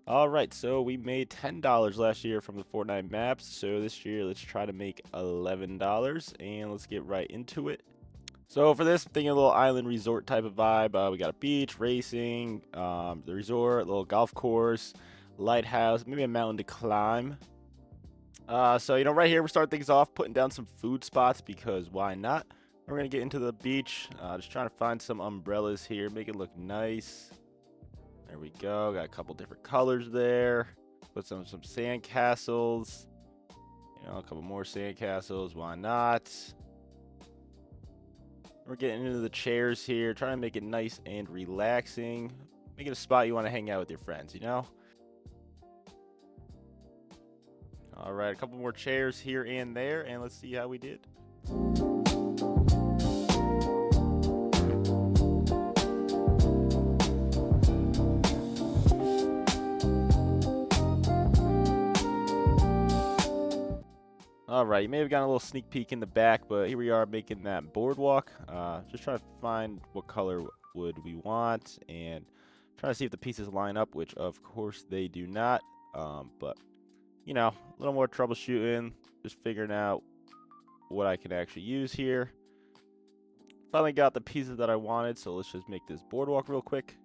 All right, so we made $10 last year from the Fortnite maps. So this year, let's try to make $11, and let's get right into it. So for this, I'm thinking a little island resort type of vibe. We got a beach, racing, the resort, a little golf course, lighthouse, maybe a mountain to climb. So right here we start things off putting down some food spots because why not? We're gonna get into the beach. Just trying to find some umbrellas here, make it look nice. There we go. Got a couple different colors there. Put some sand castles. A couple more sand castles. Why not? We're getting into the chairs here, trying to make it nice and relaxing. Make it a spot you want to hang out with your friends. All right, a couple more chairs here and there, and let's see how we did. All right, you may have gotten a little sneak peek in the back, but here we are making that boardwalk. Just trying to find what color would we want and trying to see if the pieces line up, which of course they do not. But a little more troubleshooting, just figuring out what I can actually use here. Finally got the pieces that I wanted, so let's just make this boardwalk real quick.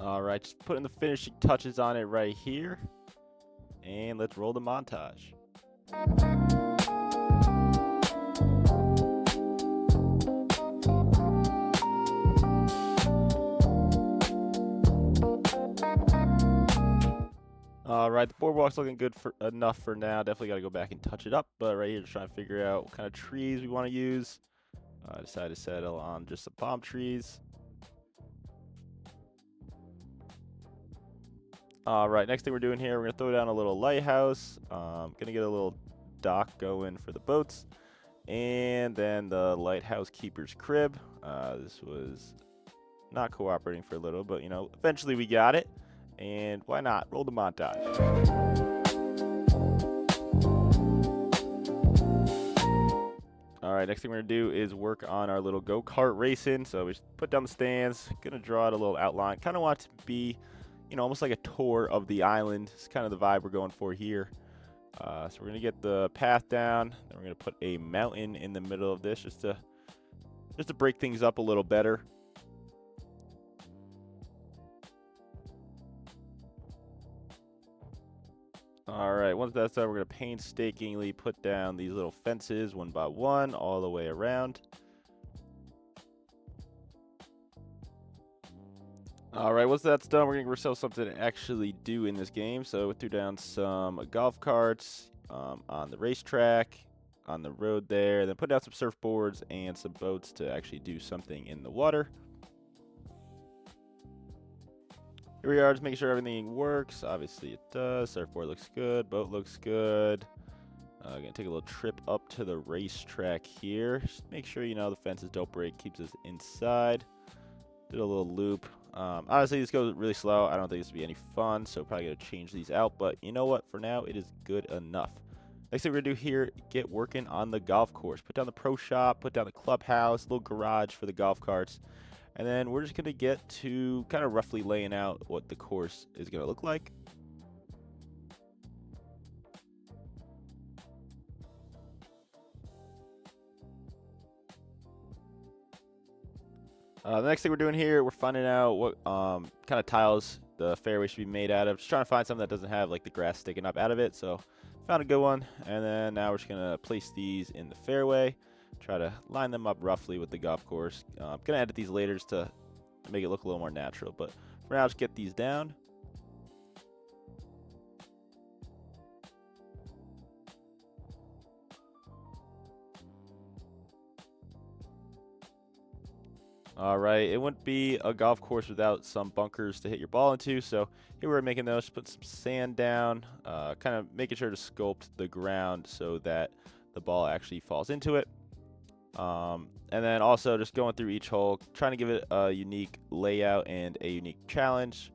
All right, just putting the finishing touches on it right here. And let's roll the montage. All right, the boardwalk's looking good for enough for now. Definitely got to go back and touch it up. But right here, just trying to figure out what kind of trees we want to use. I decided to settle on just some palm trees. All right, next thing we're doing here, we're gonna throw down a little lighthouse. Gonna get a little dock going for the boats, and then the lighthouse keeper's crib. This was not cooperating for a little, but eventually we got it. And why not? Roll the montage. All right, next thing we're gonna do is work on our little go-kart racing. So we put down the stands, gonna draw out a little outline. Kind of want it to be, almost like a tour of the island. It's kind of the vibe we're going for here. So we're gonna get the path down. Then we're gonna put a mountain in the middle of this, just to break things up a little better. All right, once that's done, we're gonna painstakingly put down these little fences one by one all the way around. All right, once that's done, we're gonna give ourselves something to actually do in this game. So we threw down some golf carts on the racetrack, on the road there, then put down some surfboards and some boats to actually do something in the water. Here we are, just making sure everything works. Obviously it does. Surfboard looks good, boat looks good. Gonna take a little trip up to the racetrack here. Just make sure the fences don't break, keeps us inside. Did a little loop. Honestly, this goes really slow. I don't think this will be any fun, so probably gonna change these out. But you know what? For now, it is good enough. Next thing we're gonna do here, get working on the golf course. Put down the pro shop, put down the clubhouse, little garage for the golf carts. And then we're just gonna get to kind of roughly laying out what the course is gonna look like. The next thing we're doing here, we're finding out what kind of tiles the fairway should be made out of. Just trying to find something that doesn't have like the grass sticking up out of it. So found a good one. And then now we're just gonna place these in the fairway. Try to line them up roughly with the golf course. I'm gonna edit these later just to make it look a little more natural. But for now, just get these down. All right, it wouldn't be a golf course without some bunkers to hit your ball into. So here we're making those, put some sand down, kind of making sure to sculpt the ground so that the ball actually falls into it. And then also just going through each hole, trying to give it a unique layout and a unique challenge.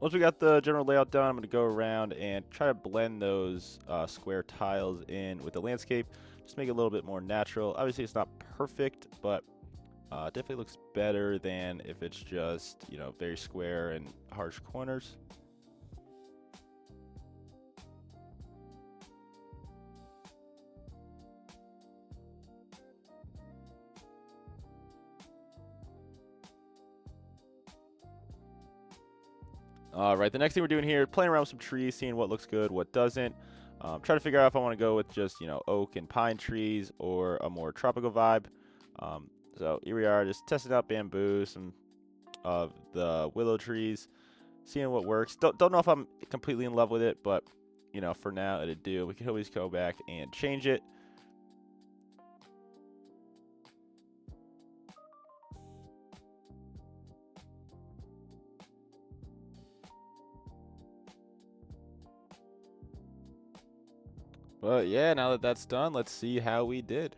Once we got the general layout done, I'm going to go around and try to blend those square tiles in with the landscape. Just make it a little bit more natural. Obviously, it's not perfect, but definitely looks better than if it's just, you know, very square and harsh corners. All right, the next thing we're doing here, playing around with some trees, seeing what looks good, what doesn't. Try to figure out if I want to go with just, you know, oak and pine trees or a more tropical vibe. So here we are, just testing out bamboo, some of the willow trees, seeing what works. Don't know if I'm completely in love with it, but, you know, for now it'll do. We can always go back and change it. But yeah, now that that's done, let's see how we did.